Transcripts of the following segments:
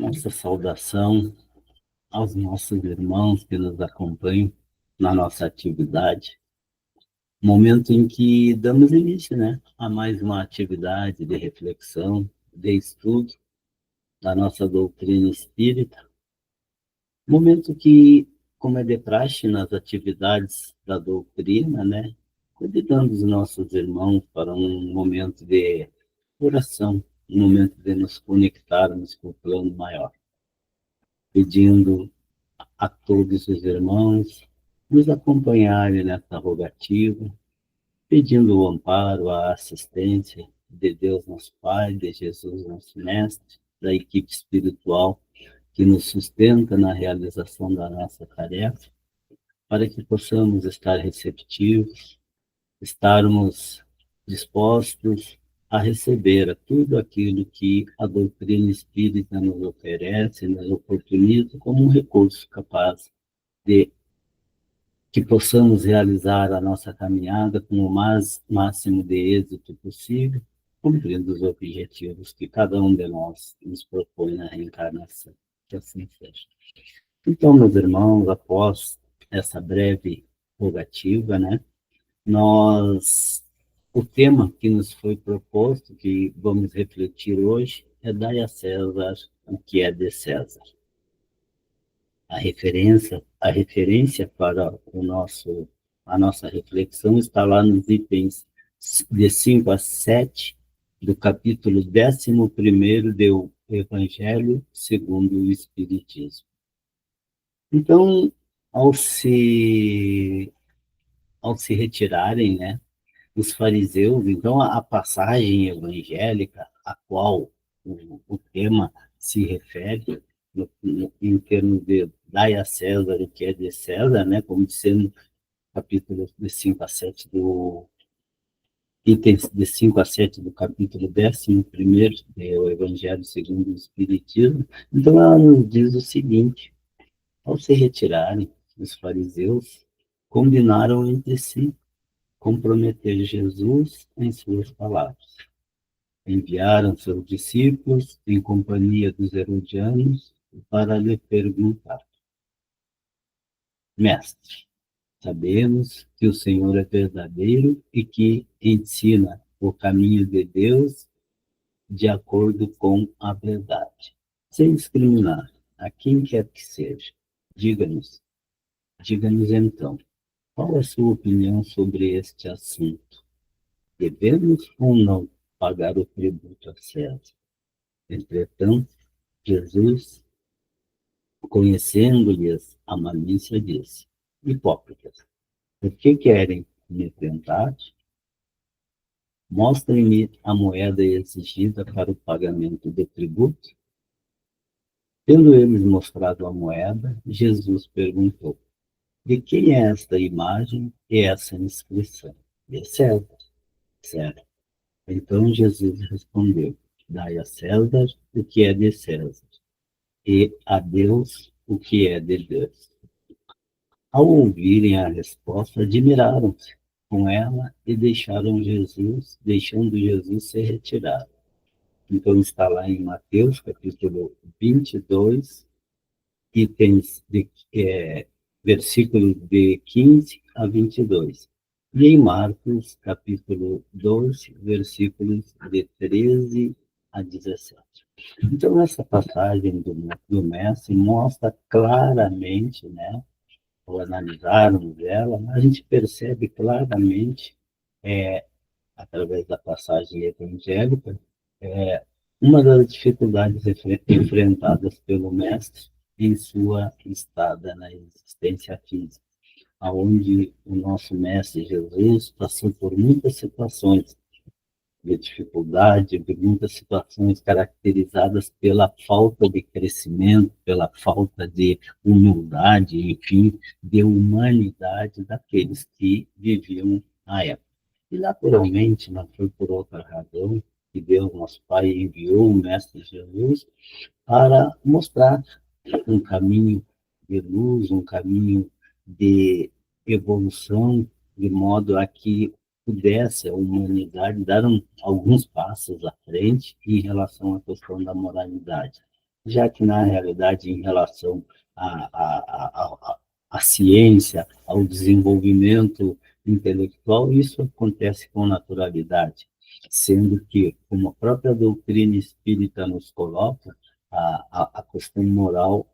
Nossa saudação aos nossos irmãos que nos acompanham na nossa atividade. Momento em que damos início, né, a mais uma atividade de reflexão, de estudo da nossa doutrina espírita. Momento que, como é de praxe nas atividades da doutrina, né, convidando os nossos irmãos para um momento de oração, um momento de nos conectarmos com o plano maior, pedindo a todos os irmãos nos acompanharem nessa rogativa, pedindo o amparo, a assistência de Deus nosso Pai, de Jesus nosso Mestre, da equipe espiritual que nos sustenta na realização da nossa tarefa, para que possamos estar receptivos, estarmos dispostos a receber tudo aquilo que a doutrina espírita nos oferece, nos oportuniza como um recurso capaz de que possamos realizar a nossa caminhada com o máximo de êxito possível, cumprindo os objetivos que cada um de nós nos propõe na reencarnação. Que assim seja. Então, meus irmãos, após essa breve rogativa, né, o tema que nos foi proposto, que vamos refletir hoje, é dar a César o que é de César. A referência para a nossa reflexão está lá nos itens de 5 a 7 do capítulo 11º do Evangelho segundo o Espiritismo. Então, ao se, ao se retirarem, né, os fariseus, então a passagem evangélica a qual o tema se refere, em termos de dai a César o que é de César, né, como dizendo capítulo de 5 a 7 itens de 5 a 7 do capítulo 11º do Evangelho segundo o Espiritismo. Então ela nos diz o seguinte: ao se retirarem, os fariseus combinaram entre si comprometer Jesus em suas palavras. Enviaram seus discípulos em companhia dos herodianos para lhe perguntar: Mestre, sabemos que o Senhor é verdadeiro e que ensina o caminho de Deus de acordo com a verdade, sem discriminar a quem quer que seja. Diga-nos, diga-nos então, qual é a sua opinião sobre este assunto? Devemos ou não pagar o tributo a César? Entretanto, Jesus, conhecendo-lhes a malícia, disse: Hipócritas, por que querem me tentar? Mostrem-me a moeda exigida para o pagamento do tributo. Tendo eles mostrado a moeda, Jesus perguntou: De quem é esta imagem e essa inscrição? De César. Certo. Então Jesus respondeu: Dai a César o que é de César, e a Deus o que é de Deus. Ao ouvirem a resposta, admiraram-se com ela e deixando Jesus se retirar. Então está lá em Mateus, capítulo 22, itens versículos de 15 a 22. E em Marcos, capítulo 12, versículos de 13 a 17. Então, essa passagem do Mestre mostra claramente, né, ao analisarmos ela, a gente percebe claramente, através da passagem evangélica, uma das dificuldades enfrentadas pelo Mestre em sua estada na existência física, aonde o nosso Mestre Jesus passou por muitas situações de dificuldade, de muitas situações caracterizadas pela falta de crescimento, pela falta de humildade, enfim, de humanidade daqueles que viviam na época. E, naturalmente, não foi por outra razão que Deus, nosso Pai, enviou o Mestre Jesus para mostrar um caminho de luz, um caminho de evolução, de modo a que pudesse a humanidade dar alguns passos à frente em relação à questão da moralidade. já que, na realidade, em relação à ciência, ao desenvolvimento intelectual, isso acontece com naturalidade, sendo que, como a própria doutrina espírita nos coloca, a questão moral,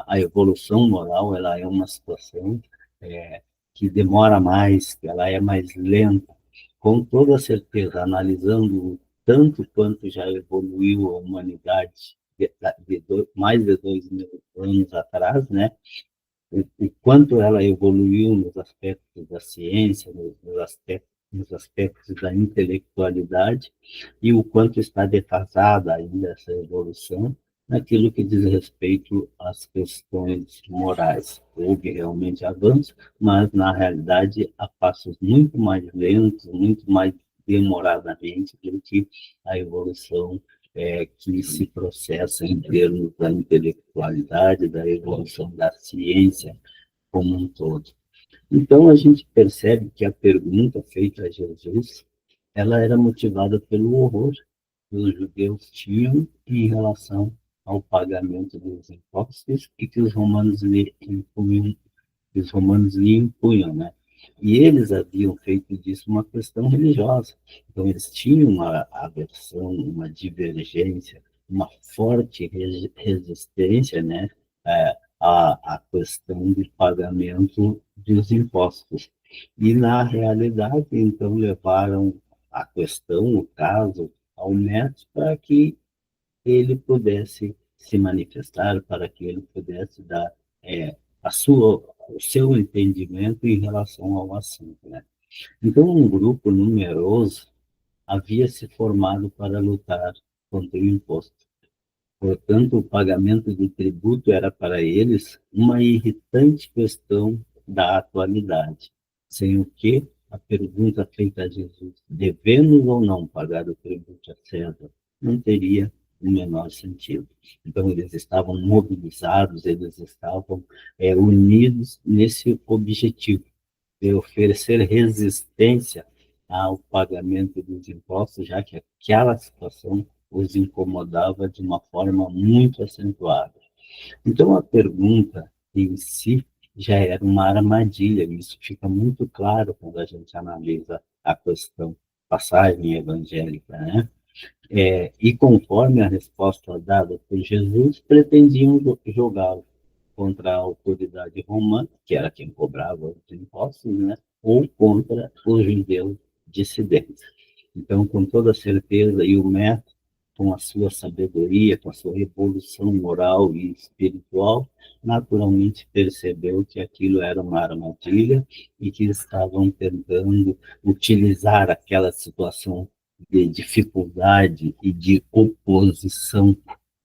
a evolução moral, ela é uma situação que demora mais, que ela é mais lenta. Com toda certeza, analisando tanto quanto já evoluiu a humanidade mais de 2.000 anos atrás, né? O quanto ela evoluiu nos aspectos da ciência, nos aspectos da intelectualidade, e o quanto está defasada ainda essa evolução naquilo que diz respeito às questões morais. Houve realmente avanço, mas, na realidade, a passos muito mais lentos, muito mais demoradamente do que a evolução que se processa em termos da intelectualidade, da evolução da ciência como um todo. Então, a gente percebe que a pergunta feita a Jesus, ela era motivada pelo horror que os judeus tinham em relação ao pagamento dos impostos e que os romanos lhe impunham, né? E eles haviam feito disso uma questão religiosa. Então, eles tinham uma aversão, uma divergência, uma forte resistência, né, à questão do pagamento dos impostos. E, na realidade, então, levaram a questão, o caso, ao médico para que ele pudesse se manifestar, para que ele pudesse dar é, o seu entendimento em relação ao assunto, né? Então, um grupo numeroso havia se formado para lutar contra o imposto. Portanto, o pagamento do tributo era para eles uma irritante questão da atualidade, sem o que a pergunta feita a Jesus, devemos ou não pagar o tributo a César, não teria o menor sentido. Então, eles estavam mobilizados, eles estavam unidos nesse objetivo de oferecer resistência ao pagamento dos impostos, já que aquela situação os incomodava de uma forma muito acentuada. Então, a pergunta em si já era uma armadilha, e isso fica muito claro quando a gente analisa a questão passagem evangélica, né? E conforme a resposta dada por Jesus, pretendiam jogá-lo contra a autoridade romana, que era quem cobrava os impostos, né? Ou contra os judeus dissidentes. Então, com toda certeza, e o método, com a sua sabedoria, com a sua evolução moral e espiritual, naturalmente percebeu que aquilo era uma armadilha e que estavam tentando utilizar aquela situação de dificuldade e de oposição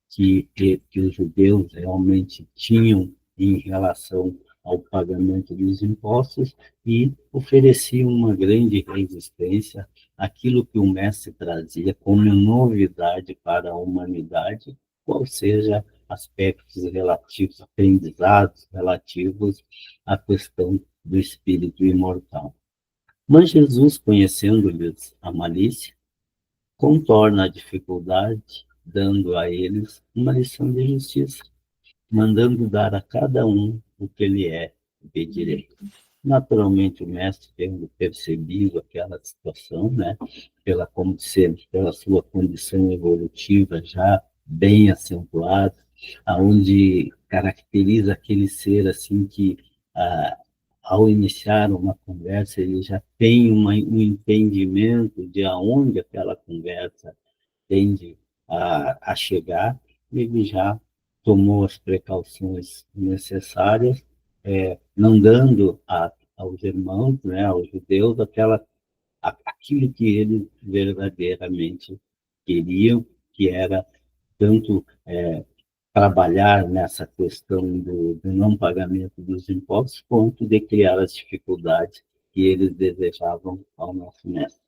que os judeus realmente tinham em relação ao pagamento dos impostos e ofereciam uma grande resistência àquilo que o mestre trazia como novidade para a humanidade, qual seja aspectos relativos, aprendizados relativos à questão do espírito imortal. Mas Jesus, conhecendo-lhes a malícia, contorna a dificuldade, dando a eles uma lição de justiça, mandando dar a cada um o que lhe é de direito. Naturalmente, o mestre, tendo percebido aquela situação, né, como sempre, pela sua condição evolutiva já bem acentuada, aonde caracteriza aquele ser assim que, ah, ao iniciar uma conversa, ele já tem um entendimento de aonde aquela conversa tende a chegar, ele já tomou as precauções necessárias, não dando aos irmãos, né, aos judeus, aquilo que eles verdadeiramente queriam, que era tanto trabalhar nessa questão do não pagamento dos impostos, quanto de criar as dificuldades que eles desejavam ao nosso mestre.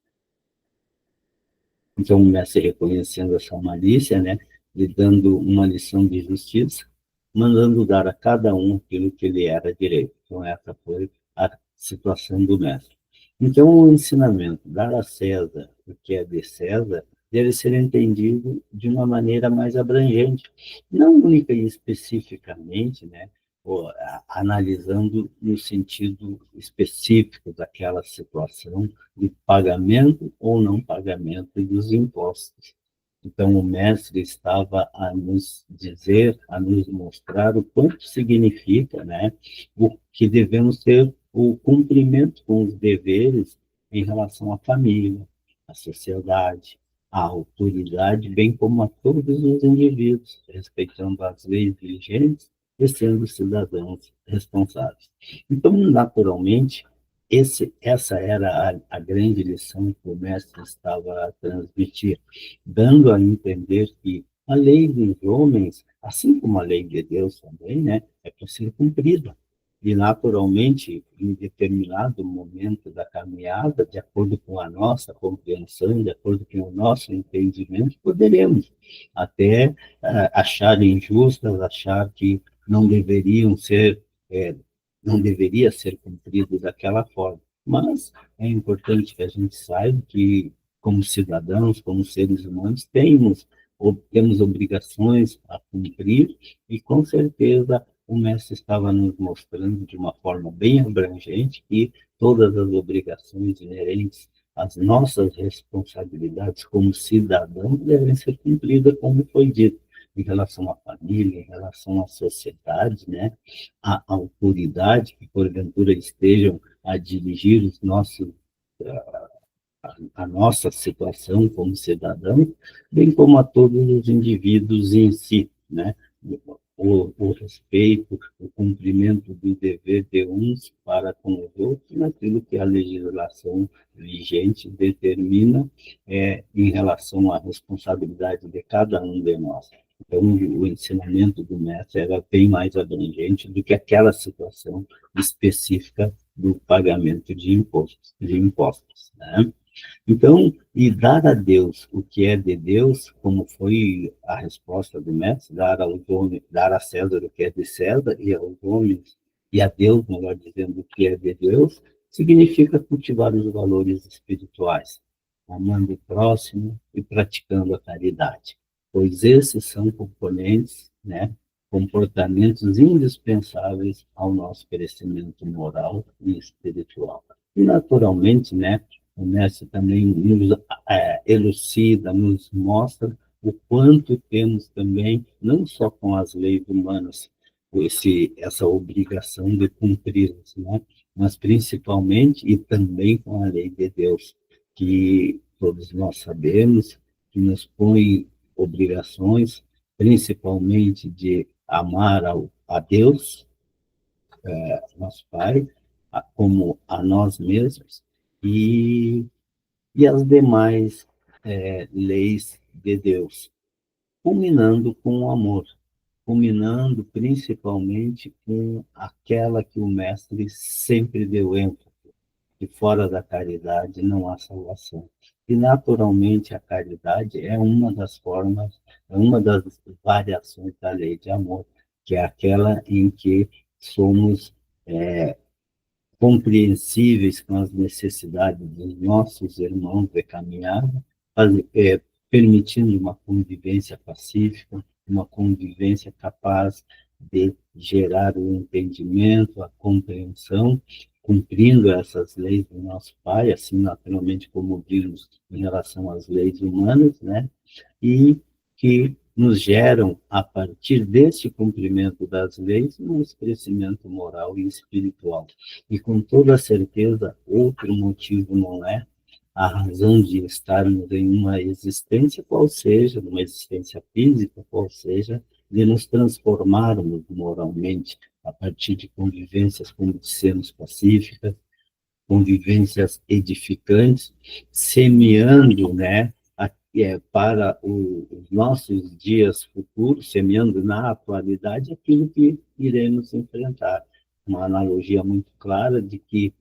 Então, o mestre, reconhecendo essa malícia, né, lhe dando uma lição de justiça, mandando dar a cada um aquilo que lhe era direito. Então, essa foi a situação do mestre. Então, o ensinamento, dar a César o que é de César, deve ser entendido de uma maneira mais abrangente, não única e especificamente, né, analisando no sentido específico daquela situação de pagamento ou não pagamento dos impostos. Então, o mestre estava a nos dizer, a nos mostrar o quanto significa, né, o que devemos ter o cumprimento com os deveres em relação à família, à sociedade, à autoridade, bem como a todos os indivíduos, respeitando as leis vigentes e sendo cidadãos responsáveis. Então, naturalmente, essa era a grande lição que o mestre estava a transmitir, dando a entender que a lei dos homens, assim como a lei de Deus também, né, é para ser cumprida. E, naturalmente, em determinado momento da caminhada, de acordo com a nossa compreensão, de acordo com o nosso entendimento, poderemos até achar injustas, achar que não deveriam ser, não deveria ser cumprido daquela forma. Mas é importante que a gente saiba que, como cidadãos, como seres humanos, temos obrigações a cumprir e, com certeza, o mestre estava nos mostrando de uma forma bem abrangente que todas as obrigações inerentes às nossas responsabilidades como cidadãos devem ser cumpridas, como foi dito, em relação à família, em relação à sociedade, né? À autoridade que, porventura, estejam a dirigir a nossa situação como cidadão, bem como a todos os indivíduos em si, né? O respeito, o cumprimento do dever de uns para com os outros, naquilo que a legislação vigente determina em relação à responsabilidade de cada um de nós. Então, o ensinamento do mestre era bem mais abrangente do que aquela situação específica do pagamento de impostos, né? Então, e dar a Deus o que é de Deus, como foi a resposta do mestre, dar a César o que é de César, e aos homens, e a Deus, melhor dizendo, o que é de Deus, significa cultivar os valores espirituais, amando o próximo e praticando a caridade, pois esses são componentes, né, comportamentos indispensáveis ao nosso crescimento moral e espiritual. E, naturalmente, né, o mestre também nos elucida, nos mostra o quanto temos também, não só com as leis humanas, essa obrigação de cumpri-las, né? Mas principalmente e também com a lei de Deus, que todos nós sabemos que nos põe obrigações, principalmente de amar a Deus, nosso Pai, como a nós mesmos, e, e as demais leis de Deus, culminando com o amor, culminando principalmente com aquela que o Mestre sempre deu ênfase, que fora da caridade não há salvação. E, naturalmente, a caridade é uma das formas, é uma das variações da lei de amor, que é aquela em que somos compreensíveis com as necessidades dos nossos irmãos de caminhada, permitindo uma convivência pacífica, uma convivência capaz de gerar o entendimento, a compreensão, cumprindo essas leis do nosso Pai, assim naturalmente como vimos em relação às leis humanas, né? E que nos geram, a partir desse cumprimento das leis, um crescimento moral e espiritual. E com toda certeza, outro motivo não é a razão de estarmos em uma existência, qual seja, numa existência física, qual seja, de nos transformarmos moralmente a partir de convivências, como dissemos, pacíficas, convivências edificantes, semeando, né, para os nossos dias futuros, semeando na atualidade aquilo que iremos enfrentar. Uma analogia muito clara de que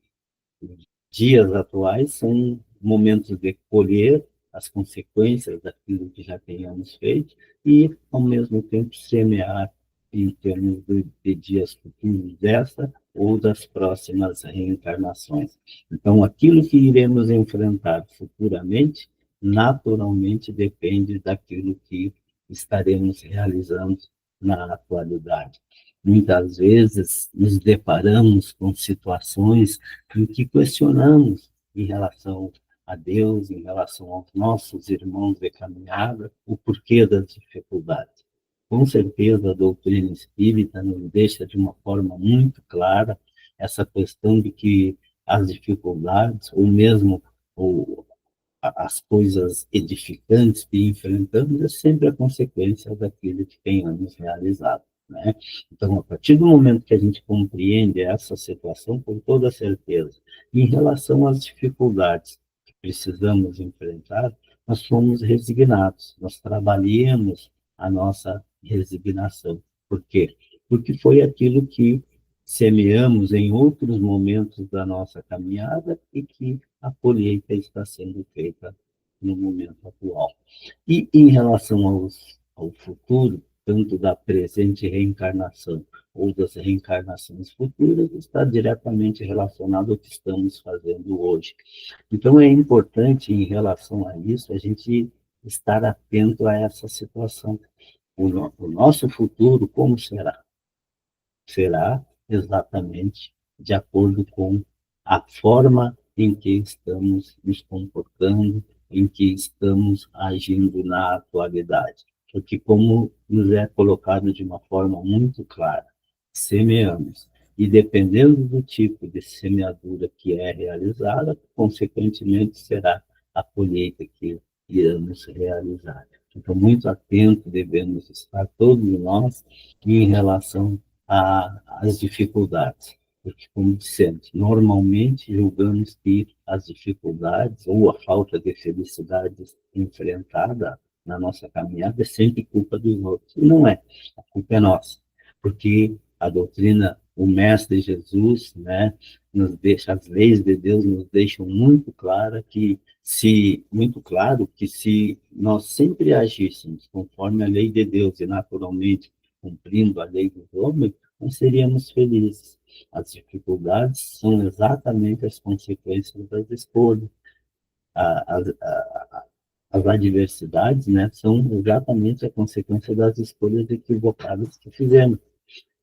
dias atuais são momentos de colher as consequências daquilo que já tenhamos feito e, ao mesmo tempo, semear em termos de dias futuros dessa ou das próximas reencarnações. Então, aquilo que iremos enfrentar futuramente naturalmente depende daquilo que estaremos realizando na atualidade. Muitas vezes nos deparamos com situações em que questionamos em relação a Deus, em relação aos nossos irmãos de caminhada, o porquê das dificuldades. Com certeza, a doutrina espírita nos deixa de uma forma muito clara essa questão de que as dificuldades, ou mesmo ou, as coisas edificantes que enfrentamos, é sempre a consequência daquilo que tenhamos realizado. Né? Então, a partir do momento que a gente compreende essa situação, com toda certeza, em relação às dificuldades que precisamos enfrentar, nós somos resignados, nós trabalhamos a nossa resignação. Por quê? Porque foi aquilo que semeamos em outros momentos da nossa caminhada e que a colheita está sendo feita no momento atual. E em relação ao futuro, tanto da presente reencarnação ou das reencarnações futuras, está diretamente relacionado ao que estamos fazendo hoje. Então, é importante, em relação a isso, a gente estar atento a essa situação. O nosso futuro, como será? Será exatamente de acordo com a forma em que estamos nos comportando, em que estamos agindo na atualidade. Porque, como nos é colocado de uma forma muito clara, semeamos. E dependendo do tipo de semeadura que é realizada, consequentemente será a colheita que iremos realizar. Então, muito atento devemos estar todos nós em relação às dificuldades. Porque, como dissemos, normalmente julgamos que as dificuldades ou a falta de felicidade enfrentada na nossa caminhada é sempre culpa dos outros. E não é. A culpa é nossa. Porque a doutrina, o Mestre Jesus, né, nos deixa, as leis de Deus nos deixam muito claro que se nós sempre agíssemos conforme a lei de Deus e naturalmente cumprindo a lei dos homens, nós seríamos felizes. As dificuldades são exatamente as consequências das escolhas. As adversidades, né, são exatamente a consequência das escolhas equivocadas que fizemos.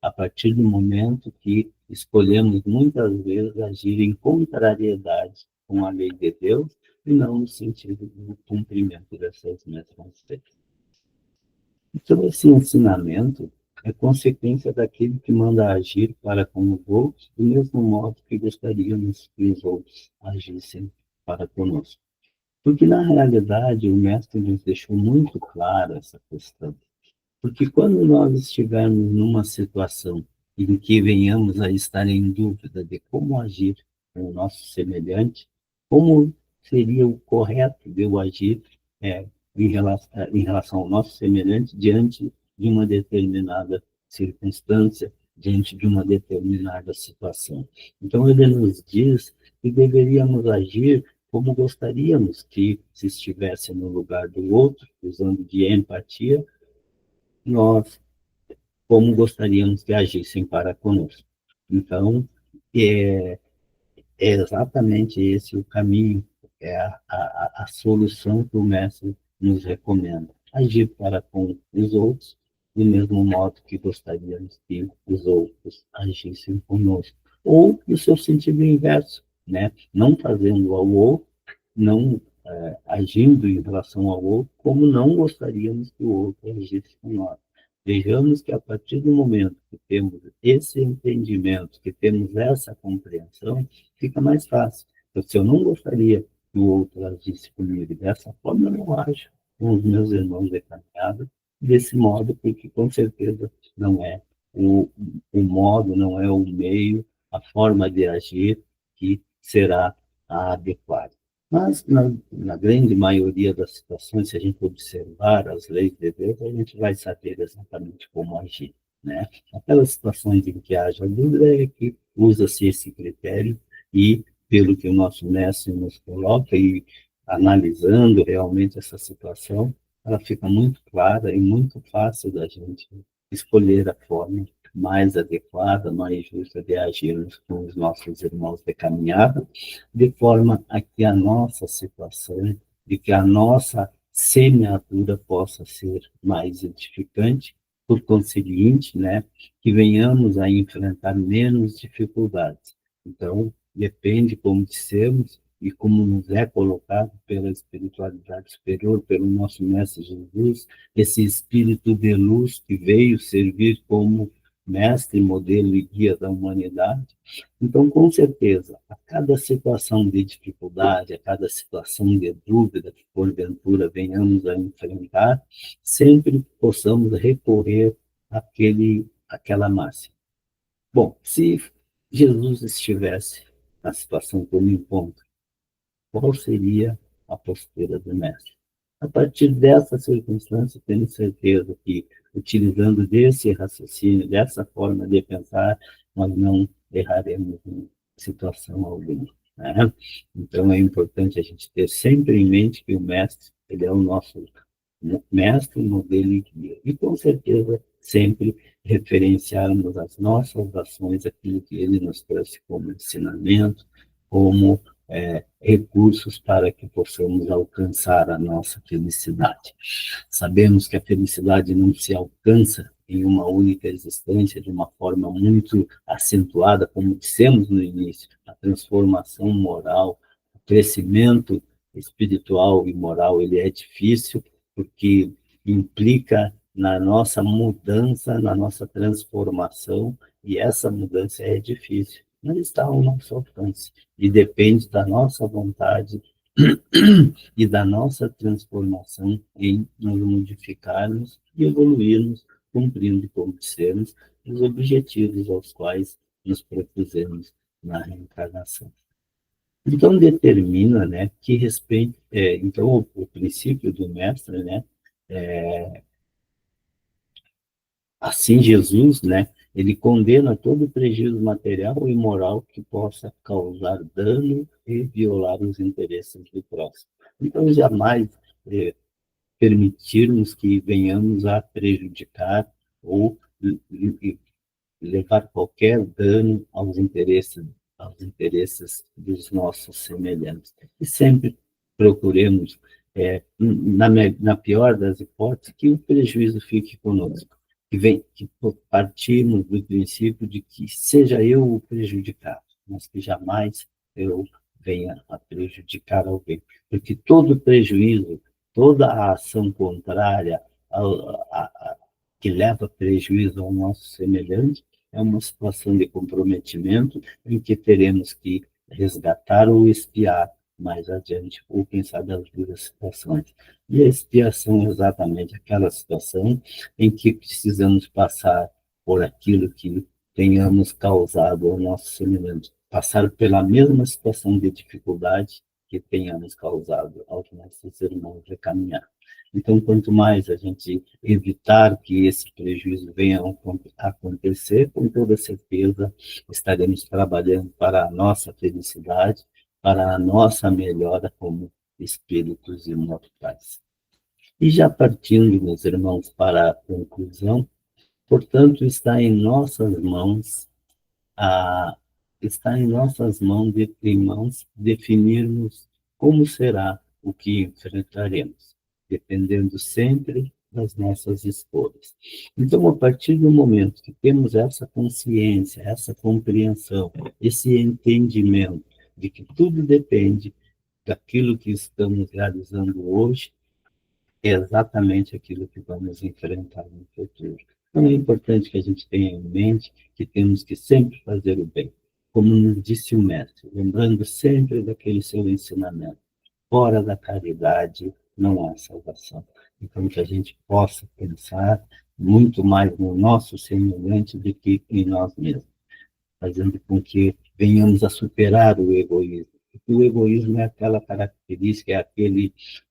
A partir do momento que escolhemos muitas vezes agir em contrariedade com a lei de Deus e não no sentido do cumprimento dessas mesmas leis. Então, esse ensinamento é consequência daquele que manda agir para com os outros do mesmo modo que gostaríamos que os outros agissem para conosco. Porque, na realidade, o Mestre nos deixou muito clara essa questão. Porque quando nós estivermos numa situação em que venhamos a estar em dúvida de como agir com o nosso semelhante, como seria o correto de eu agir em relação ao nosso semelhante diante de uma determinada circunstância, diante de uma determinada situação. Então, ele nos diz que deveríamos agir como gostaríamos que, se estivesse no lugar do outro, usando de empatia, nós como gostaríamos que agissem para conosco. Então, é, é exatamente esse o caminho, é a solução que o Mestre nos recomenda. Agir para com os outros do mesmo modo que gostaríamos que os outros agissem conosco. Ou no seu sentido inverso, né? Não fazendo ao outro, não agindo em relação ao outro, como não gostaríamos que o outro agisse com nós. Vejamos que a partir do momento que temos esse entendimento, que temos essa compreensão, fica mais fácil. Então, se eu não gostaria que o outro agisse comigo dessa forma, eu não ajo com os meus irmãos de caminhada desse modo, porque com certeza não é o modo, não é o meio, a forma de agir que será a adequada. Mas, na grande maioria das situações, se a gente observar as leis de Deus, a gente vai saber exatamente como agir. Né? Aquelas situações em que haja dúvida é que usa-se esse critério e, pelo que o nosso mestre nos coloca, e analisando realmente essa situação, ela fica muito clara e muito fácil da gente escolher a forma mais adequada, mais justa de agirmos com os nossos irmãos de caminhada, de forma a que a nossa situação de que a nossa semeadura possa ser mais edificante, por conseguinte, né, que venhamos a enfrentar menos dificuldades. Então, depende como dissemos e como nos é colocado pela espiritualidade superior, pelo nosso Mestre Jesus, esse espírito de luz que veio servir como mestre, modelo e guia da humanidade. Então, com certeza, a cada situação de dificuldade, a cada situação de dúvida que porventura venhamos a enfrentar, sempre possamos recorrer àquela máxima. Bom, se Jesus estivesse na situação que eu me encontro, qual seria a postura do mestre? A partir dessa circunstância, tenho certeza que, utilizando desse raciocínio, dessa forma de pensar, nós não erraremos em situação alguma. Né? Então, é importante a gente ter sempre em mente que o mestre, ele é o nosso mestre, modelo e guia. E, com certeza, sempre referenciarmos as nossas ações, aquilo que ele nos trouxe como ensinamento, como recursos para que possamos alcançar a nossa felicidade. Sabemos que a felicidade não se alcança em uma única existência, de uma forma muito acentuada, como dissemos no início, a transformação moral, o crescimento espiritual e moral, ele é difícil, porque implica na nossa mudança, na nossa transformação, e essa mudança é difícil, mas está ao nosso alcance, e depende da nossa vontade e da nossa transformação em nos modificarmos e evoluirmos, cumprindo como dissemos os objetivos aos quais nos propusemos na reencarnação. Então, determina, né, que respeito, então, o princípio do mestre, né, assim Jesus, né, ele condena todo prejuízo material e moral que possa causar dano e violar os interesses do próximo. Então, jamais permitirmos que venhamos a prejudicar ou levar qualquer dano aos interesses dos nossos semelhantes. E sempre procuremos, na pior das hipóteses, que o prejuízo fique conosco, que partimos do princípio de que seja eu o prejudicado, mas que jamais eu venha a prejudicar alguém, porque todo prejuízo, toda a ação contrária que leva prejuízo ao nosso semelhante, é uma situação de comprometimento em que teremos que resgatar ou expiar mais adiante, ou quem sabe as duas situações. E a expiação é exatamente aquela situação em que precisamos passar por aquilo que tenhamos causado ao nosso semelhante, passar pela mesma situação de dificuldade que tenhamos causado aos nossos irmãos de caminhar. Então, quanto mais a gente evitar que esse prejuízo venha a acontecer, com toda certeza estaremos trabalhando para a nossa felicidade, para a nossa melhora como espíritos imortais. E já partindo, meus irmãos, para a conclusão, portanto, a, está em nossas mãos definirmos como será o que enfrentaremos, dependendo sempre das nossas escolhas. Então, a partir do momento que temos essa consciência, essa compreensão, esse entendimento de que tudo depende daquilo que estamos realizando hoje, é exatamente aquilo que vamos enfrentar no futuro. Então, é importante que a gente tenha em mente que temos que sempre fazer o bem, como nos disse o mestre, lembrando sempre daquele seu ensinamento. Fora da caridade não há salvação. Então, que a gente possa pensar muito mais no nosso semelhante do que em nós mesmos, fazendo com que venhamos a superar o egoísmo. Porque o egoísmo é aquela característica,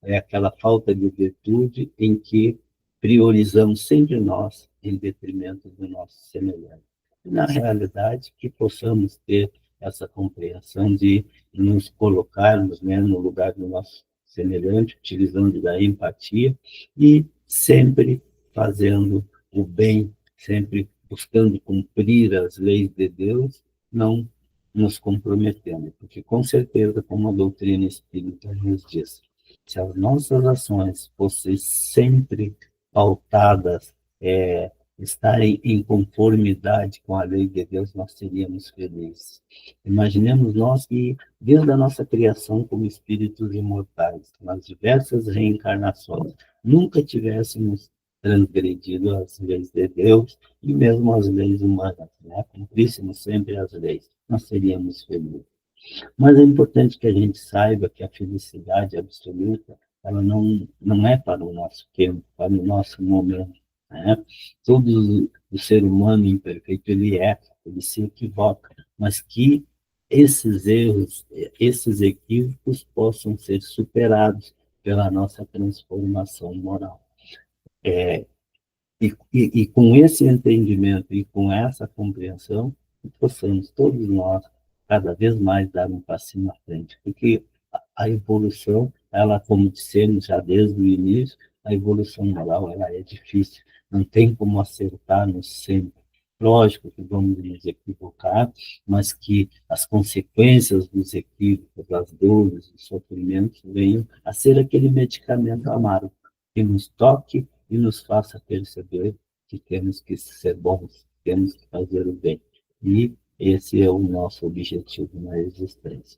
é aquela falta de virtude em que priorizamos sempre nós em detrimento do nosso semelhante. E, na realidade, que possamos ter essa compreensão de nos colocarmos, né, no lugar do nosso semelhante, utilizando da empatia e sempre fazendo o bem, sempre buscando cumprir as leis de Deus, não nos comprometendo, porque com certeza, como a doutrina espírita nos diz, Se as nossas ações fossem sempre pautadas, estarem em conformidade com a lei de Deus, nós seríamos felizes. Imaginemos nós que, desde a nossa criação como espíritos imortais, nas diversas reencarnações, nunca tivéssemos transgredido as leis de Deus e mesmo as leis humanas, né? Cumpríssemos sempre as leis, nós seríamos felizes. Mas é importante que a gente saiba que a felicidade absoluta, ela não é para o nosso tempo, para o nosso momento, né? Todo o ser humano imperfeito, ele se equivoca, mas que esses erros, esses equívocos possam ser superados pela nossa transformação moral. E com esse entendimento e com essa compreensão, possamos todos nós cada vez mais dar um passinho à frente, porque a evolução, ela, como dissemos já desde o início, a evolução moral, ela é difícil, não tem como acertar-nos sempre. Lógico que vamos nos equivocar, mas que as consequências dos equívocos, das dores, dos sofrimentos, venham a ser aquele medicamento amargo que nos toque e nos faça perceber que temos que ser bons, temos que fazer o bem. E esse é o nosso objetivo na existência.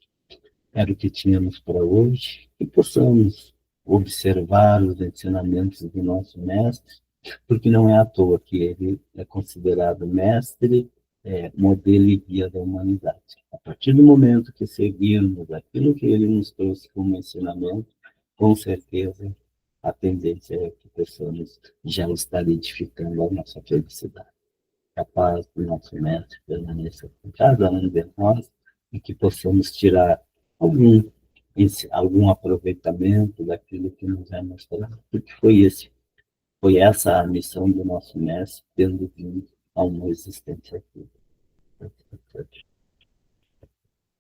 Era o que tínhamos para hoje, e possamos observar os ensinamentos do nosso mestre, porque não é à toa que ele é considerado mestre, modelo e guia da humanidade. A partir do momento que seguirmos aquilo que ele nos trouxe como ensinamento, com certeza a tendência é que possamos já estar edificando a nossa felicidade. Que a paz do nosso mestre permaneça com cada um de nós e que possamos tirar algum, algum aproveitamento daquilo que nos é mostrado, porque foi essa a missão do nosso mestre, tendo vindo a uma existência aqui.